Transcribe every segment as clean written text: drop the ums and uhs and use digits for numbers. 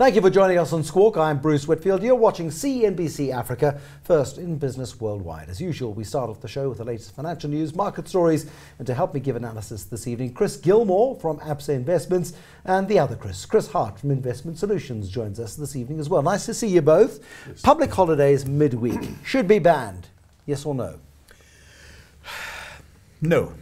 Thank you for joining us on Squawk. I'm Bruce Whitfield. You're watching CNBC Africa, first in business worldwide. As usual, we start off the show with the latest financial news, market stories, and to help me give analysis this evening, Chris Gilmore from PetroSA Investments and the other Chris Hart from Investment Solutions joins us this evening as well. Nice to see you both. Yes. Public holidays midweek should be banned. Yes or no? No.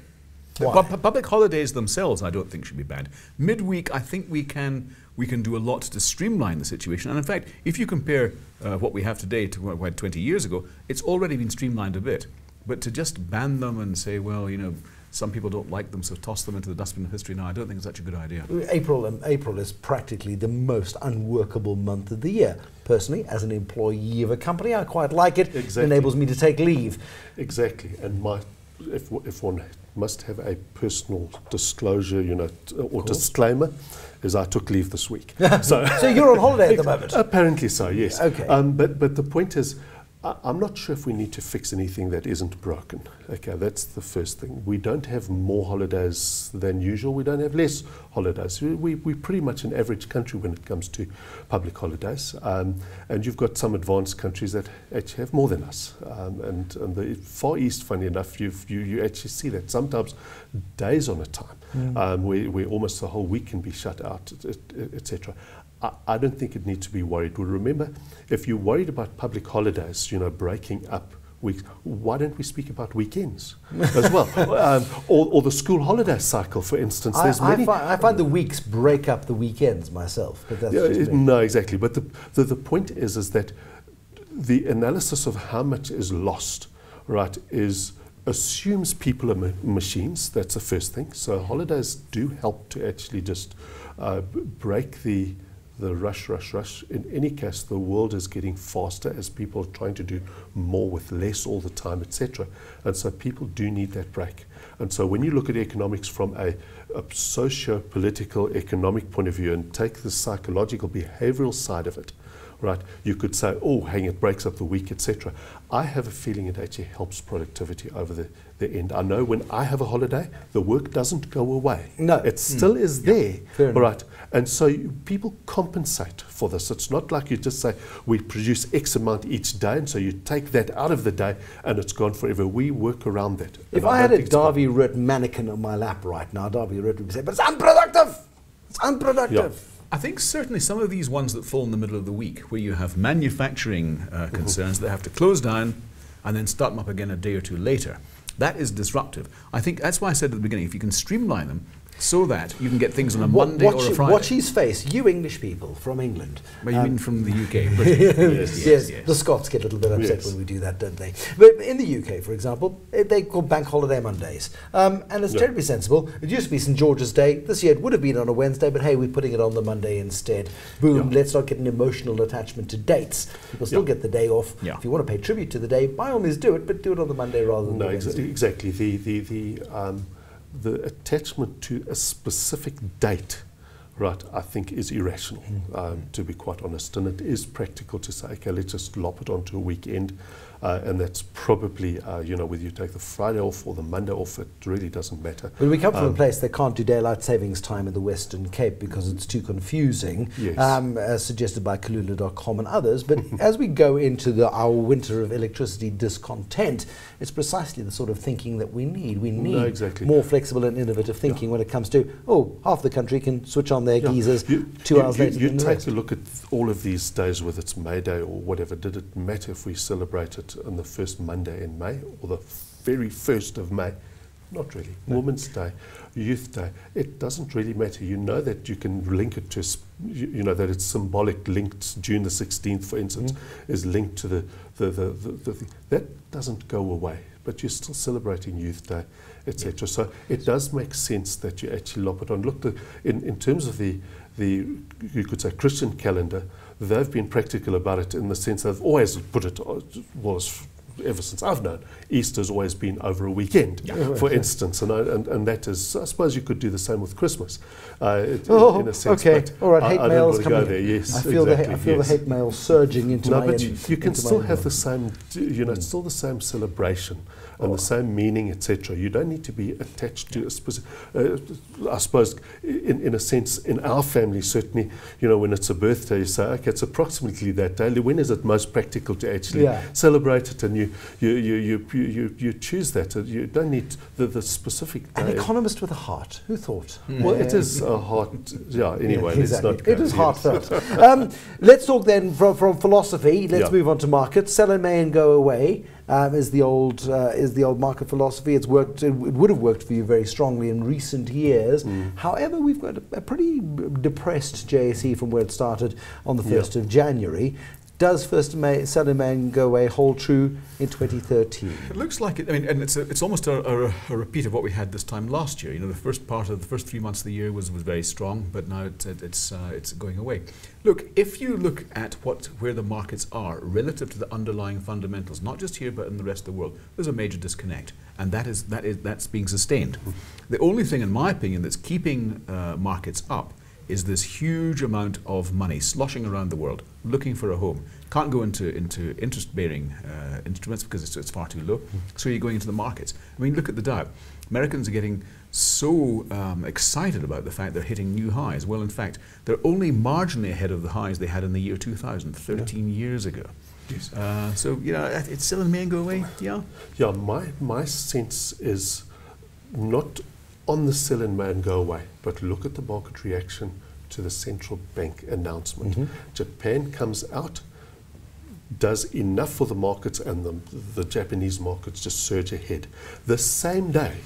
Why? Public holidays themselves, I don't think should be banned. Midweek, I think we can do a lot to streamline the situation. And in fact, if you compare what we have today to what we had 20 years ago, it's already been streamlined a bit. But to just ban them and say, well, you know, some people don't like them, so toss them into the dustbin of history now, I don't think it's such a good idea. April is practically the most unworkable month of the year. Personally, as an employee of a company, I quite like it. Exactly. It enables me to take leave. Exactly. And if one must have a personal disclosure, you know, or disclaimer, is I took leave this week. So you're on holiday at the moment? Apparently so, yes. Okay. But the point is, I'm not sure if we need to fix anything that isn't broken. Okay, that's the first thing. We don't have more holidays than usual. We don't have less holidays. We're pretty much an average country when it comes to public holidays. And you've got some advanced countries that actually have more than us. And the Far East, funny enough, you actually see that sometimes days on a time, where almost the whole week can be shut out, etc. I don't think it needs to be worried. Well, remember, if you're worried about public holidays, you know, breaking up weeks, why don't we speak about weekends as well? Or the school holiday cycle, for instance. I find the weeks break up the weekends myself. But that's just me. No, exactly. But the point is that the analysis of how much is lost, right, assumes people are machines. That's the first thing. So holidays do help to actually just break the rush. In any case, the world is getting faster as people are trying to do more with less all the time, etc. And so people do need that break. And so when you look at economics from a socio-political economic point of view and take the psychological behavioral side of it, right, you could say, oh, it breaks up the week, etc. I have a feeling it actually helps productivity over the end. I know when I have a holiday, the work doesn't go away. No. It still is there, fair right? And so people compensate for this. It's not like you just say, we produce X amount each day, and so you take that out of the day, and it's gone forever. We work around that. If I had a Derby Rit mannequin on my lap right now, Derby Rit would say, but it's unproductive! It's unproductive! Yeah. I think certainly some of these ones that fall in the middle of the week, where you have manufacturing concerns that have to close down and then start them up again a day or two later, that is disruptive. I think that's why I said at the beginning, if you can streamline them so that you can get things on a Monday or a Friday. Watch his face, you English people from England. Well, you mean from the UK? Yes. The Scots get a little bit upset when we do that, don't they? But in the UK, for example, they call bank holiday Mondays. And it's terribly sensible. It used to be St. George's Day. This year it would have been on a Wednesday, but hey, we're putting it on the Monday instead. Boom, let's not get an emotional attachment to dates. People still get the day off. If you want to pay tribute to the day, by all means do it, but do it on the Monday rather than the Wednesday. Exactly. The attachment to a specific date, right, I think is irrational, to be quite honest. And it is practical to say, okay, let's just lop it onto a weekend. And that's probably, whether you take the Friday off or the Monday off, it really doesn't matter. But we come from a place that can't do daylight savings time in the Western Cape because it's too confusing, as suggested by Kalula.com and others. But as we go into our winter of electricity discontent, it's precisely the sort of thinking that we need. We need more flexible and innovative thinking when it comes to, half the country can switch on their geezers 2 hours later. You take a look at all of these days, whether it's May Day or whatever. Did it matter if we celebrated on the first Monday in May or the very first of May? Not really. No. Women's Day, Youth Day, it doesn't really matter. You know that you can link it to, that it's symbolic, linked. June the 16th, for instance, is linked to the thing. That doesn't go away, but you're still celebrating Youth Day, etc. So it does make sense that you actually lop it on. Look, in terms of the you could say Christian calendar, they've been practical about it in the sense they've always put it, ever since I've known, Easter's always been over a weekend, for instance, and that is, I suppose you could do the same with Christmas, in a sense. Okay, but all right, hate I don't mail's want to go coming there. in. Yes, I feel, exactly, I feel the hate mail surging into no, my but in- you can into still my have inbox. the same, it's still the same celebration and the same meaning, etc. You don't need to be attached to a specific, I suppose, in a sense, in our family, certainly, when it's a birthday, you say, okay, it's approximately that day. When is it most practical to actually celebrate it? And you choose that. You don't need the specific day. An economist with a heart. Who thought? Well, it is a heart, anyway, exactly. let's not go. It is heartfelt. Let's talk then from philosophy. Let's move on to markets. Sell in May and go away. Is the old market philosophy. It's worked. It would have worked for you very strongly in recent years. However, we've got a pretty depressed JSE from where it started on the 1st of January. Does sell in May and go away hold true in 2013? It looks like it. I mean, and it's almost a repeat of what we had this time last year. The first 3 months of the year was very strong, but now it's going away. Look, if you look at where the markets are relative to the underlying fundamentals, not just here but in the rest of the world, there's a major disconnect, and that's being sustained. The only thing, in my opinion, that's keeping markets up is this huge amount of money sloshing around the world looking for a home. Can't go into interest-bearing instruments because it's far too low, so you're going into the markets. I mean, look at the Dow. Americans are getting so excited about the fact they're hitting new highs. Well, in fact, they're only marginally ahead of the highs they had in the year 2000, 13 years ago. Yes. So, it's still in May and go away, yeah? Yeah, my sense is not on the sell in May and go away, but look at the market reaction to the central bank announcement. Japan comes out, does enough for the markets, and the Japanese markets just surge ahead. The same day,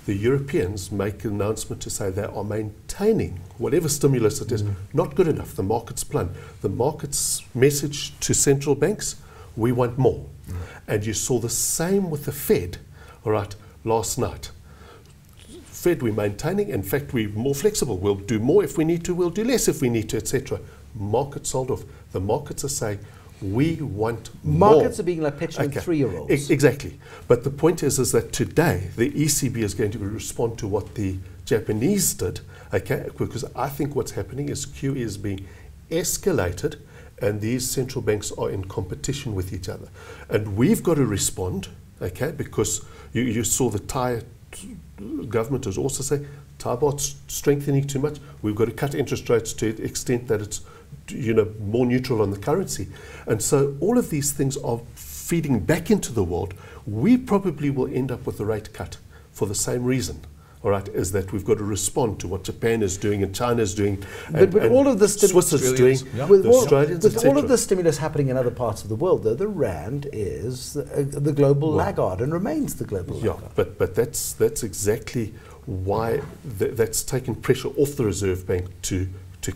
the Europeans make an announcement to say they are maintaining whatever stimulus it is, not good enough. The markets plunge. The market's message to central banks, we want more. And you saw the same with the Fed, all right, last night. Fed, we're maintaining. In fact, we're more flexible. We'll do more if we need to. We'll do less if we need to, etc. Markets sold off. The markets are saying, we want more. Markets are being like petulant 3-year-olds. Exactly. But the point is that today the ECB is going to respond to what the Japanese did, okay? Because I think what's happening is QE is being escalated, and these central banks are in competition with each other. And we've got to respond, okay? Because you saw the Thai government is also saying Thai baht's strengthening too much. We've got to cut interest rates to the extent that it's more neutral on the currency. And so all of these things are feeding back into the world. We probably will end up with a rate cut for the same reason. All right, is that we've got to respond to what Japan is doing and China is doing, and all of the Swiss is doing, with all of the stimulus happening in other parts of the world, though, the rand is the global laggard and remains the global laggard. But that's exactly why that's taken pressure off the Reserve Bank to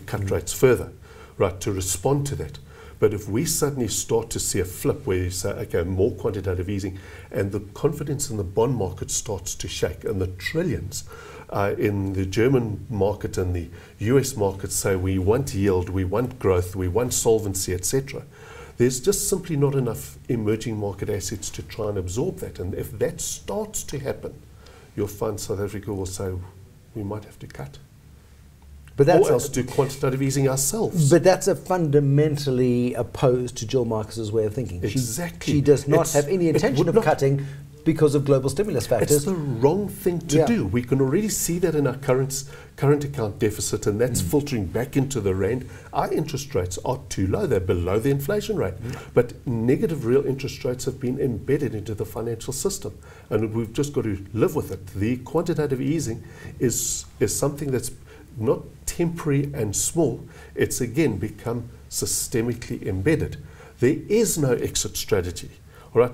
cut rates further, right, to respond to that. But if we suddenly start to see a flip where you say, okay, more quantitative easing, and the confidence in the bond market starts to shake, and the trillions in the German market and the US market say we want yield, we want growth, we want solvency, etc., there's just simply not enough emerging market assets to try and absorb that. And if that starts to happen, you'll find South Africa will say, we might have to cut. But that's or else do quantitative easing ourselves. But that's a fundamentally opposed to Jill Marcus's way of thinking. Exactly. She does not have any intention of cutting because of global stimulus factors. It's the wrong thing to do. We can already see that in our current account deficit, and that's filtering back into the rand. Our interest rates are too low. They're below the inflation rate. But negative real interest rates have been embedded into the financial system, and we've just got to live with it. The quantitative easing is something that's not temporary and small. It's again become systemically embedded. There is no exit strategy. All right.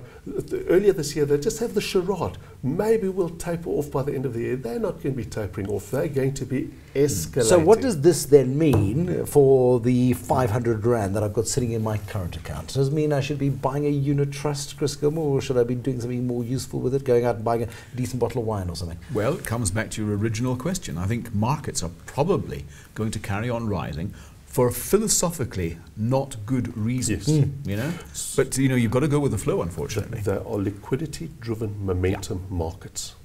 Earlier this year, they just have the charade. Maybe we'll taper off by the end of the year. They're not going to be tapering off. They're going to be escalating. So what does this then mean for the 500 rand that I've got sitting in my current account? Does it mean I should be buying a unit trust, Chris Gilmore, or should I be doing something more useful with it, going out and buying a decent bottle of wine or something? Well, it comes back to your original question. I think markets are probably going to carry on rising for philosophically not good reasons. Yes. You know, but you know, you've got to go with the flow, unfortunately. There are liquidity-driven momentum markets.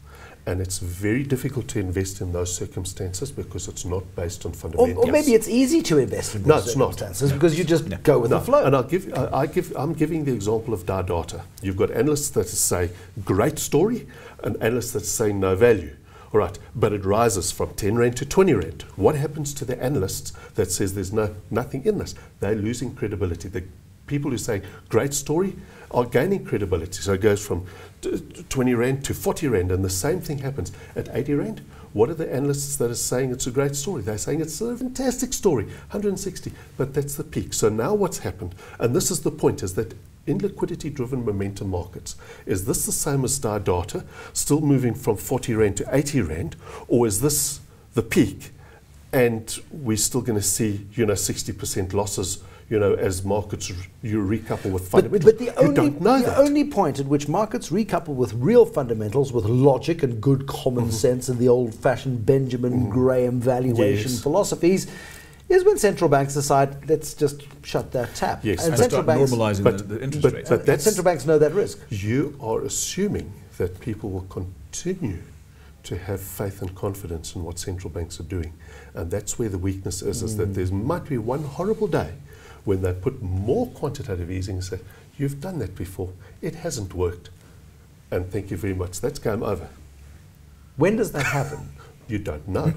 And it's very difficult to invest in those circumstances because it's not based on fundamentals. Or maybe it's easy to invest in those circumstances because you just go with the flow. And I'm giving the example of data. You've got analysts that say great story and analysts that say no value. All right, but it rises from 10 Rand to 20 Rand. What happens to the analysts that says there's nothing in this? They're losing credibility. The people who say great story are gaining credibility. So it goes from 20 Rand to 40 Rand, and the same thing happens at 80 Rand. What are the analysts that are saying it's a great story? They're saying it's a fantastic story, 160, but that's the peak. So now what's happened, and this is the point, is that in liquidity-driven momentum markets, is this the same as data, still moving from 40 Rand to 80 Rand, or is this the peak, and we're still going to see, 60% losses, as markets recouple with fundamentals? But the only point at which markets recouple with real fundamentals, with logic and good common sense and the old-fashioned Benjamin Graham valuation philosophies, is when central banks decide, let's just shut that tap. Yes, and central banks normalizing the interest rates. But central banks know that risk. You are assuming that people will continue to have faith and confidence in what central banks are doing. And that's where the weakness is that there might be one horrible day when they put more quantitative easing and say, you've done that before, it hasn't worked, and thank you very much, that's game over. When does that happen? You don't know.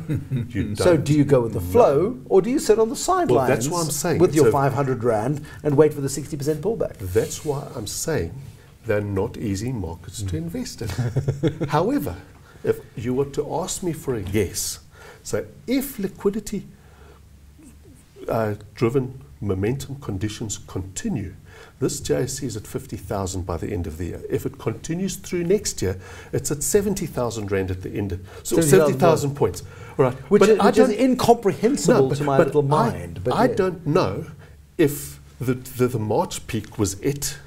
So do you go with the flow, or do you sit on the sidelines well, that's what I'm saying. with your 500 Rand and wait for the 60% pullback? That's why I'm saying they're not easy markets to invest in. However, if you were to ask me for a guess, so if liquidity driven momentum conditions continue, this JSE is at 50,000 by the end of the year. If it continues through next year, it's at 70,000 Rand at the end. So 70,000 points. All right. Which is incomprehensible to my little mind. I don't know if the March peak was it,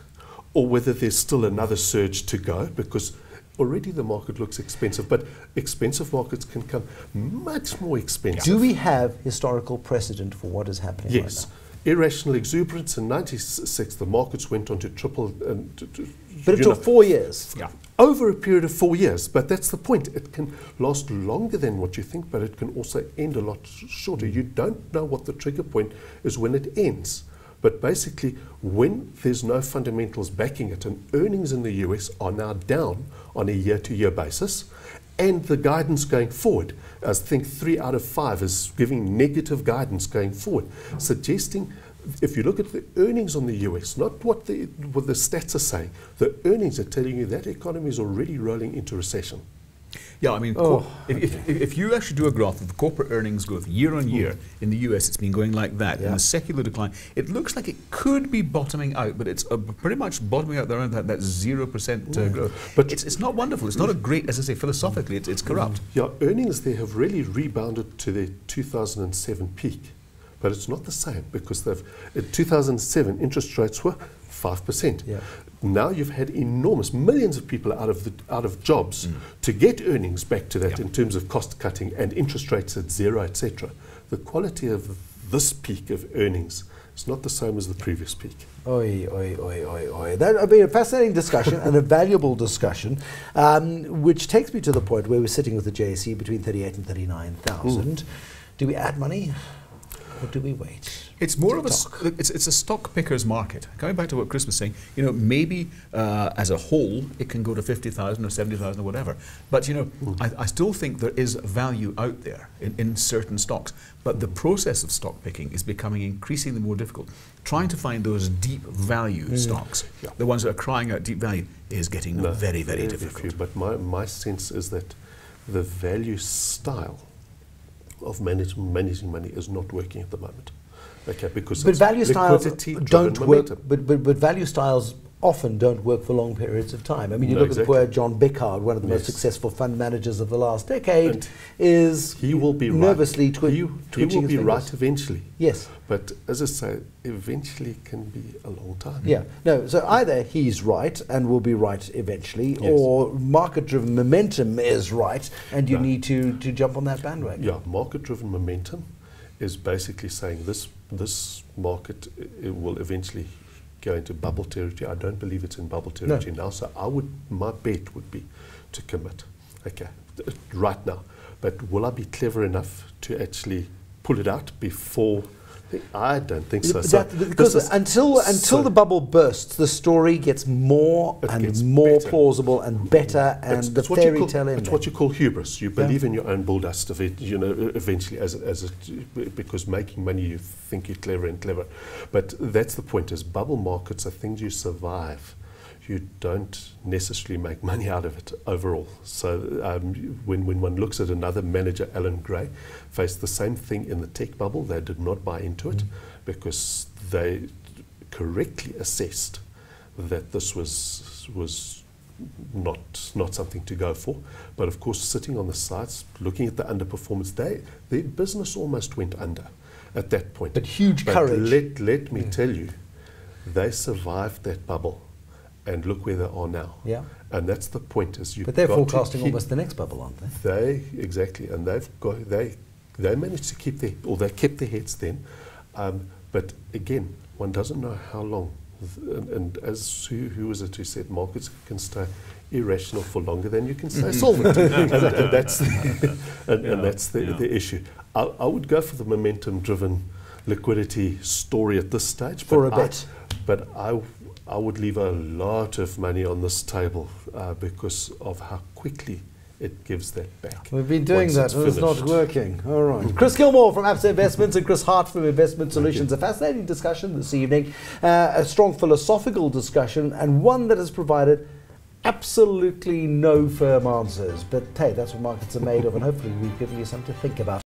or whether there's still another surge to go, because already the market looks expensive, but expensive markets can come much more expensive. Do we have historical precedent for what is happening right now? Yes. Irrational exuberance in 96, the markets went on to triple. But it took 4 years. Yeah. Over a period of 4 years. But that's the point. It can last longer than what you think, but it can also end a lot shorter. You don't know what the trigger point is when it ends. But basically, when there's no fundamentals backing it, and earnings in the US are now down on a year-to-year basis, and the guidance going forward, I think 3 out of 5 is giving negative guidance going forward, suggesting, if you look at the earnings on the US, not what the stats are saying, the earnings are telling you that economy is already rolling into recession. Yeah, I mean, if you actually do a graph of the corporate earnings growth year on year in the US, it's been going like that, in a secular decline. It looks like it could be bottoming out, but it's pretty much bottoming out around that 0% growth. But it's not wonderful. It's not a great, as I say, philosophically, it's corrupt. Yeah, earnings there have really rebounded to their 2007 peak, but it's not the same, because in 2007 interest rates were 5%. Yeah. Now you've had enormous millions of people out of jobs to get earnings back to that in terms of cost cutting and interest rates at zero, etc. The quality of this peak of earnings is not the same as the previous peak. Oi, oi, oi, oi, oi. That would be a fascinating discussion and a valuable discussion, which takes me to the point where we're sitting with the JSE between 38 and 39,000. Do we add money, or do we wait? It's more of it's a stock picker's market. Coming back to what Chris was saying, maybe as a whole it can go to 50,000 or 70,000 or whatever. But I still think there is value out there in certain stocks. But the process of stock picking is becoming increasingly more difficult. Trying to find those deep value stocks, the ones that are crying out deep value, is getting very, very difficult. But my sense is that the value style of managing money is not working at the moment. Okay, because value styles don't work. But value styles often don't work for long periods of time. I mean, you look at poor John Bickard, one of the most successful fund managers of the last decade, he will be nervously twitching his fingers. He will be right eventually. Yes. But as I say, eventually can be a long time. Yeah. No, so either he's right and will be right eventually, or market-driven momentum is right and you need to jump on that bandwagon. Yeah, market-driven momentum is basically saying this market it will eventually go into bubble territory. I don't believe it's in bubble territory now, so my bet would be to commit, okay, right now. But will I be clever enough to actually pull it out before? I don't think so. Because until the bubble bursts, the story gets more more plausible and better, and the fairy tale ending. It's what you call hubris. You believe in your own bulldust of it, eventually, because making money, you think you're clever and clever. But that's the point: is bubble markets are things you survive. You don't necessarily make money out of it overall. So when one looks at another manager, Alan Gray, faced the same thing in the tech bubble. They did not buy into it because they correctly assessed that this was not something to go for. But of course, sitting on the sides, looking at the underperformance, their business almost went under at that point. But huge courage. Let me tell you, they survived that bubble. And look where they are now. Yeah. And that's the point. But they're forecasting almost the next bubble, aren't they? Exactly. And they managed to keep they kept their heads then. But again, one doesn't know how long. And as who was it who said markets can stay irrational for longer than you can stay solvent. and that's the issue. I would go for the momentum-driven liquidity story at this stage. For a bit. But I would leave a lot of money on this table because of how quickly it gives that back. We've been doing that and it's not working. All right. Chris Gilmore from ABSA Investments and Chris Hart from Investment Solutions. A fascinating discussion this evening, a strong philosophical discussion, and one that has provided absolutely no firm answers. But hey, that's what markets are made of, and hopefully we've given you something to think about.